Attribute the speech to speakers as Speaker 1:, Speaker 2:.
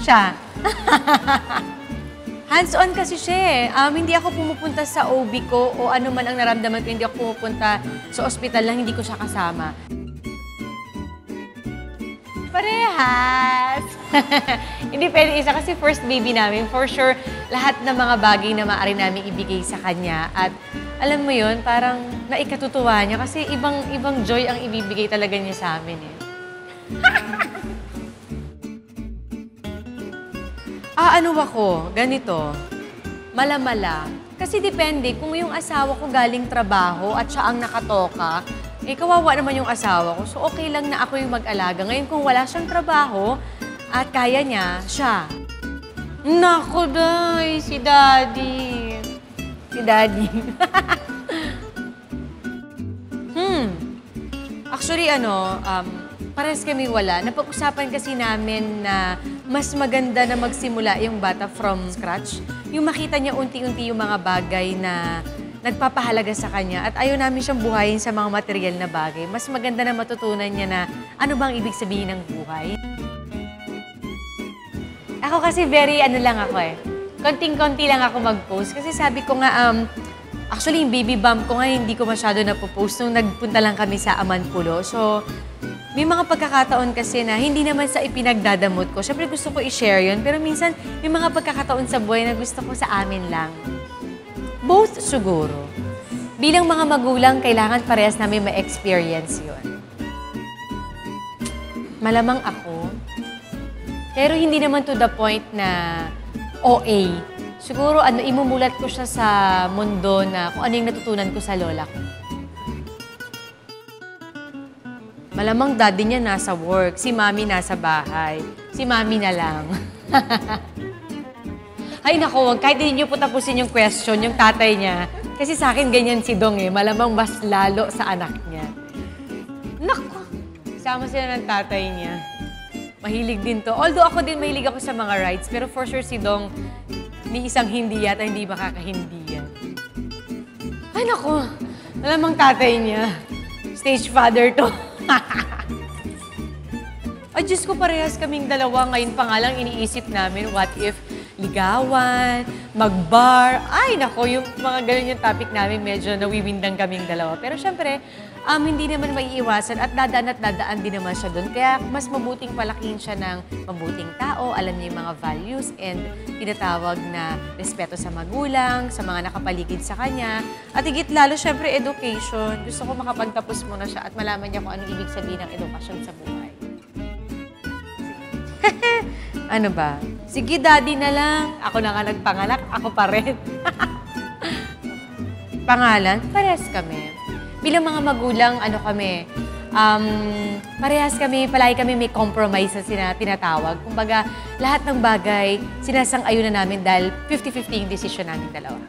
Speaker 1: Siya. Hands-on kasi siya eh. Hindi ako pumupunta sa OB ko o ano man ang naramdaman ko, hindi ako pumupunta sa ospital lang hindi ko siya kasama. Parehas! Hindi pwede isa kasi first baby namin. For sure, lahat ng mga bagay na maaari namin ibigay sa kanya. At alam mo yun, parang naikatutuwa niya kasi ibang joy ang ibibigay talaga niya sa amin eh. Ano ako? Ganito. Malamala. Kasi depende, kung yung asawa ko galing trabaho at siya ang nakatoka, eh kawawa naman yung asawa ko. So okay lang na ako yung mag-alaga. Ngayon kung wala siyang trabaho at kaya niya, siya. Naku, day, si Daddy. Si Daddy. Actually, parehas kami wala. Napag-usapan kasi namin na mas maganda na magsimula yung bata from scratch. Yung makita niya unti-unti yung mga bagay na nagpapahalaga sa kanya at ayaw namin siyang buhayin sa mga material na bagay. Mas maganda na matutunan niya na ano bang ibig sabihin ng buhay. Ako kasi very lang ako eh. Konting-konti lang ako mag-post. Kasi sabi ko nga, actually yung baby bump ko nga hindi ko masyado napopost nung nagpunta lang kami sa Amanpulo. So, may mga pagkakataon kasi na hindi naman sa ipinagdadamot ko. Siyempre gusto ko i-share yun, pero minsan may mga pagkakataon sa buhay na gusto ko sa amin lang. Both siguro. Bilang mga magulang, kailangan parehas namin ma-experience yun. Malamang ako. Pero hindi naman to the point na OA. Siguro imumulat ko siya sa mundo na kung ano yung natutunan ko sa lola ko. Malamang daddy niya nasa work, si mami nasa bahay. Si mami na lang. Ay nako, kahit hindi niyo po tapusin yung question, yung tatay niya. Kasi sa akin ganyan si Dong eh, malamang mas lalo sa anak niya. Nako, sama sila ng tatay niya. Mahilig din to. Although ako din mahilig ako sa mga rides, pero for sure si Dong, may isang hindi yata hindi makakahindi yan. Ay nako, malamang tatay niya. Stage father to. Ay, Diyos ko, parehas kaming dalawa. Ngayon pa nga lang iniisip namin, what if ligawan, mag-bar. Ay, nako, yung mga ganun yung topic namin, medyo nawiwindang kaming dalawa. Pero syempre, hindi naman maiiwasan at dadaan din naman siya doon. Kaya mas mabuting palakihin siya ng mabuting tao, alam niya yung mga values and tinatawag na respeto sa magulang, sa mga nakapaligid sa kanya. At higit lalo, syempre, education. Gusto ko makapagtapos muna siya at malaman niya kung anong ibig sabihin ng edukasyon sa buhay. Ano ba? Sige, daddy na lang. Ako na nga nagpanganak, ako pa rin. Pangalan? Parehas kami. Bilang mga magulang, parehas kami, palagi kami may compromise na tinatawag. Kumbaga, lahat ng bagay, sinasang-ayunan namin dahil 50-50 yung decision namin dalawa.